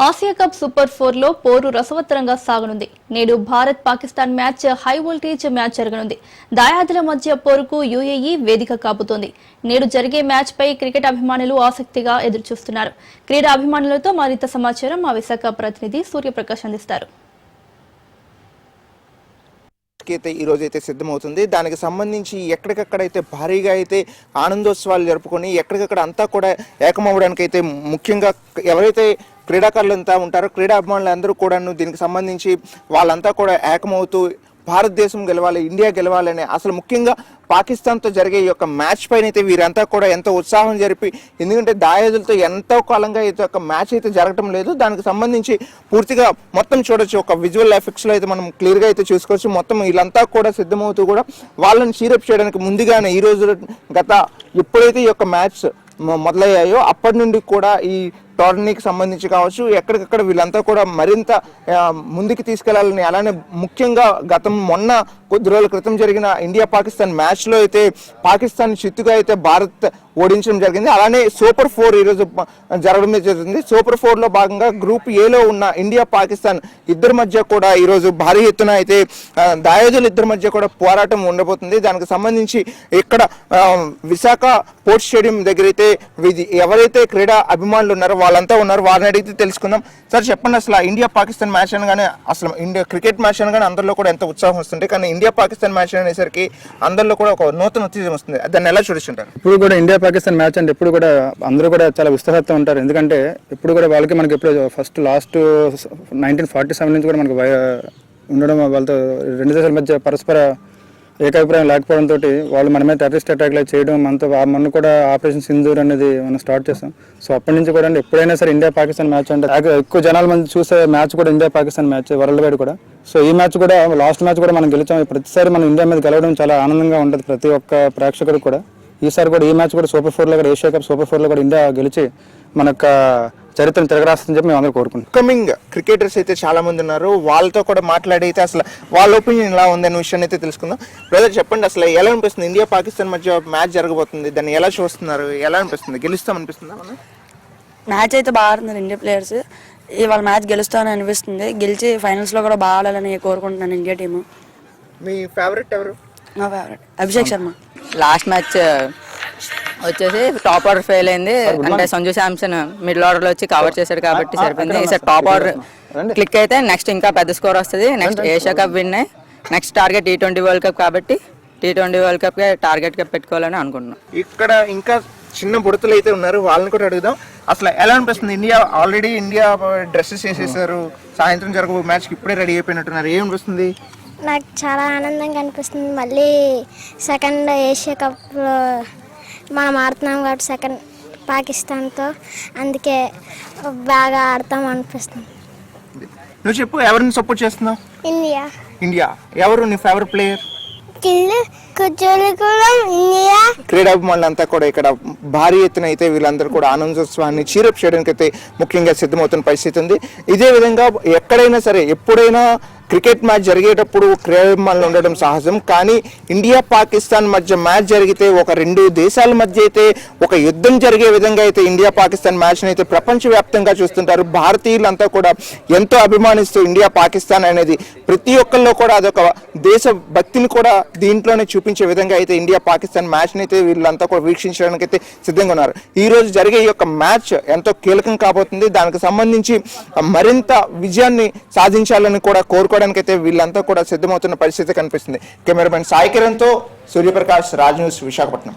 Asia cup super 4 లో పోరు రసవత్తరంగా సాగనుంది. నేడు Bharat Pakistan match high voltage match జరగనుంది. దాయాదుల మధ్య పోరుకు యుఏఈ వేదిక కాబోతోంది. నేడు జరిగే మ్యాచ్ పై క్రికెట్ అభిమానులు ఆసక్తిగా ఎదురుచూస్తున్నారు. క్రీడా అభిమానులతో మరింత సమాచారం మా విశాఖ ప్రతినిధి సూర్యప్రకాష్ అందిస్తారు. అయితే ఈ రోజు అయితే సిద్ధమవుతుంది. దానికి సంబంధించి ఎక్కడికక్కడైతే భారీగా అయితే ఆనందోత్సవాలు జరుపుకొని ఎక్కడికక్కడ అంతా కూడా ఏకమవ్వడానికి అయితే ముఖ్యంగా ఎవరైతే క్రీడాకారులంతా ఉంటారో క్రీడా అభిమానులు అందరూ కూడాను దీనికి సంబంధించి వాళ్ళంతా కూడా ఏకమవుతూ భారతదేశం గెలవాలి, ఇండియా గెలవాలని అసలు ముఖ్యంగా పాకిస్తాన్తో జరిగే ఈ యొక్క మ్యాచ్ పైన అయితే వీరంతా కూడా ఎంతో ఉత్సాహం జరిపి, ఎందుకంటే దాయాదులతో ఎంతో కాలంగా ఈ యొక్క మ్యాచ్ అయితే జరగటం లేదు. దానికి సంబంధించి పూర్తిగా మొత్తం చూడొచ్చు, ఒక విజువల్ ఎఫెక్ట్స్లో అయితే మనం క్లియర్గా అయితే చూసుకోవచ్చు. మొత్తం వీళ్ళంతా కూడా సిద్ధమవుతూ కూడా వాళ్ళని చీరప్ చేయడానికి ముందుగానే ఈరోజు ఎప్పుడైతే ఈ యొక్క మ్యాచ్ మొదలయ్యాయో అప్పటి నుండి కూడా ఈ టోర్నీకి సంబంధించి కావచ్చు ఎక్కడికక్కడ వీళ్ళంతా కూడా మరింత ముందుకు తీసుకెళ్లాలని, అలానే ముఖ్యంగా మొన్న కొద్ది రోజుల క్రితం జరిగిన ఇండియా పాకిస్తాన్ మ్యాచ్లో అయితే పాకిస్తాన్ చిత్తుగా అయితే భారత్ ఓడించడం జరిగింది. అలానే సూపర్ 4 ఈరోజు జరగడం జరిగింది. సూపర్ 4లో భాగంగా గ్రూప్ ఏలో ఉన్న ఇండియా పాకిస్తాన్ ఇద్దరి మధ్య కూడా ఈరోజు భారీ ఎత్తున అయితే దాయాదులు ఇద్దరి మధ్య కూడా పోరాటం ఉండబోతుంది. దానికి సంబంధించి ఇక్కడ విశాఖ స్పోర్ట్స్ స్టేడియం దగ్గర అయితే ఎవరైతే క్రీడా అభిమానులు ఉన్నారో వాళ్ళంతా ఉన్నారు. వారిని అడిగితే తెలుసుకుందాం. సార్ చెప్పండి, అసలు ఇండియా పాకిస్తాన్ మ్యాచ్ అనగానే అసలు ఇండియా క్రికెట్ మ్యాచ్ అనగానే అందరిలో కూడా ఎంత ఉత్సాహం వస్తుంది, కానీ ఇండియా పాకిస్తాన్ మ్యాచ్ అనేసరికి అందరిలో కూడా ఒక నూతన ఉత్తేజం వస్తుంది. దాన్ని ఎలా చూస్తుంటారు? ఇప్పుడు కూడా ఇండియా పాకిస్తాన్ మ్యాచ్ అంటే ఎప్పుడు కూడా అందరూ కూడా చాలా ఉత్సాహంతో ఉంటారు. ఎందుకంటే ఇప్పుడు కూడా మనకి ఎప్పుడు లాస్ట్ 1947 నుంచి కూడా మనకు ఉండడం, వాళ్ళతో రెండు దేశాల మధ్య పరస్పర ఏకాభిప్రాయం లేకపోవడంతో వాళ్ళు మన మీద టెర్రరిస్ట్ అటాక్లు చేయడం, మన కూడా ఆపరేషన్ సింధూర్ అనేది మనం స్టార్ట్ చేస్తాం. సో అప్పటి నుంచి కూడా ఎప్పుడైనా సరే ఇండియా పాకిస్తాన్ మ్యాచ్ అంటే ఎక్కువ జనాల మంది చూసే మ్యాచ్ కూడా India Pakistan match world wide కూడా. సో ఈ మ్యాచ్ కూడా లాస్ట్ మ్యాచ్ కూడా మనం గెలిచాం. ప్రతిసారి మనం ఇండియా మీద గెలవడం చాలా ఆనందంగా ఉంటుంది ప్రతి ఒక్క ప్రేక్షకుడు కూడా. ఈసారి కూడా ఈ మ్యాచ్ కూడా సూపర్ 4లో కూడా ఏషియా కప్ సూపర్ 4లో కూడా ఇండియా గెలిచి మనకు చరిత్రను తిరగరాస్తుందని చెప్పి మేము అందరూ కోరుకుంటాం. కమింగ్ క్రికెటర్స్ అయితే చాలా మంది ఉన్నారు, వాళ్ళతో కూడా మాట్లాడి అయితే అసలు వాళ్ళ ఒపీనియన్ ఎలా ఉందనే విషయాన్ని అయితే తెలుసుకుందాం. బ్రదర్ చెప్పండి, అసలు ఎలా అనిపిస్తుంది ఇండియా పాకిస్తాన్ మధ్య మ్యాచ్ జరగబోతుంది, దాన్ని ఎలా చూస్తున్నారు, ఎలా అనిపిస్తుంది, గెలుస్తాం అనిపిస్తుందా? మ్యాచ్ అయితే బాగా ఆడుతున్నారు ఇండియా ప్లేయర్స్. ఇవాళ మ్యాచ్ గెలుస్తామని అనిపిస్తుంది. గెలిచి ఫైనల్స్లో కూడా బాగా ఆడాలని కోరుకుంటున్నాను ఇండియా టీము. మీ ఫేవరెట్ ఎవరు? నా favourite Abhishek Sharma. Last match వచ్చేసి టాప్ ఆర్డర్ ఫెయిల్ అయింది. అంటే సంజు శాంసన్ మిడిల్ ఆర్డర్లో వచ్చి కవర్ చేశాడు కాబట్టి సరిపోయింది. ఈసారి టాప్ ఆర్డర్ క్లిక్ అయితే నెక్స్ట్ ఇంకా పెద్ద స్కోర్ వస్తుంది. నెక్స్ట్ ఏషియా కప్ విన్ అయ్యి next target T20 world cup కాబట్టి T20 వరల్డ్ కప్ టార్గెట్గా పెట్టుకోవాలని అనుకుంటున్నాం. ఇక్కడ ఇంకా చిన్న బుడతలు అయితే ఉన్నారు, వాళ్ళని కూడా అడుగుదాం. అసలు ఎలా అనిపిస్తుంది? ఇండియా డ్రెస్సెస్ వేసేసారు, సాయంత్రం జరగబో మ్యాచ్కి ఇప్పుడే రెడీ అయిపోయినట్టున్నారు, ఏమనిపిస్తుంది? నాకు చాలా ఆనందంగా అనిపిస్తుంది. మళ్ళీ సెకండ్ ఏషియా కప్లో మనం ఆడుతున్నాం కాబట్టి సెకండ్ పాకిస్తాన్తో, అందుకే బాగా ఆడతాం అనిపిస్తుంది. నువ్వు చెప్పు, ఎవరిని సపోర్ట్ చేస్తున్నావు? ఇండియా. ఎవరు నీ ఫేవరెట్ ప్లేయర్? క్రీడాభిమానులు అంతా కూడా ఇక్కడ భారీ ఎత్తున అయితే వీళ్ళందరూ కూడా ఆనందోత్సవాన్ని చీరప్ చేయడానికి అయితే ముఖ్యంగా సిద్ధమవుతున్న పరిస్థితి ఉంది. ఇదే విధంగా ఎక్కడైనా సరే ఎప్పుడైనా క్రికెట్ మ్యాచ్ జరిగేటప్పుడు క్రీడాభిమానులు ఉండడం సహజం, కానీ ఇండియా పాకిస్తాన్ మధ్య మ్యాచ్ జరిగితే ఒక రెండు దేశాల మధ్య అయితే ఒక యుద్ధం జరిగే విధంగా అయితే ఇండియా పాకిస్తాన్ మ్యాచ్ని అయితే ప్రపంచవ్యాప్తంగా చూస్తుంటారు. భారతీయులంతా కూడా ఎంతో అభిమానిస్తూ ఇండియా పాకిస్తాన్ అనేది ప్రతి ఒక్కరిలో కూడా అదొక దేశ భక్తిని కూడా దీంట్లోనే చూపించే విధంగా అయితే ఇండియా పాకిస్తాన్ మ్యాచ్ని అయితే వీళ్ళంతా కూడా వీక్షించడానికి అయితే సిద్ధంగా ఉన్నారు. ఈ రోజు జరిగే ఈ యొక్క మ్యాచ్ ఎంతో కీలకం కాబోతుంది. దానికి సంబంధించి మరింత విజయాన్ని సాధించాలని కూడా కోరుకోవడానికి అయితే వీళ్ళంతా కూడా సిద్ధమవుతున్న పరిస్థితి కనిపిస్తుంది. కెమెరామెన్ సాయి కిరణ్తో సూర్యప్రకాష్, రాజ్ న్యూస్, విశాఖపట్నం.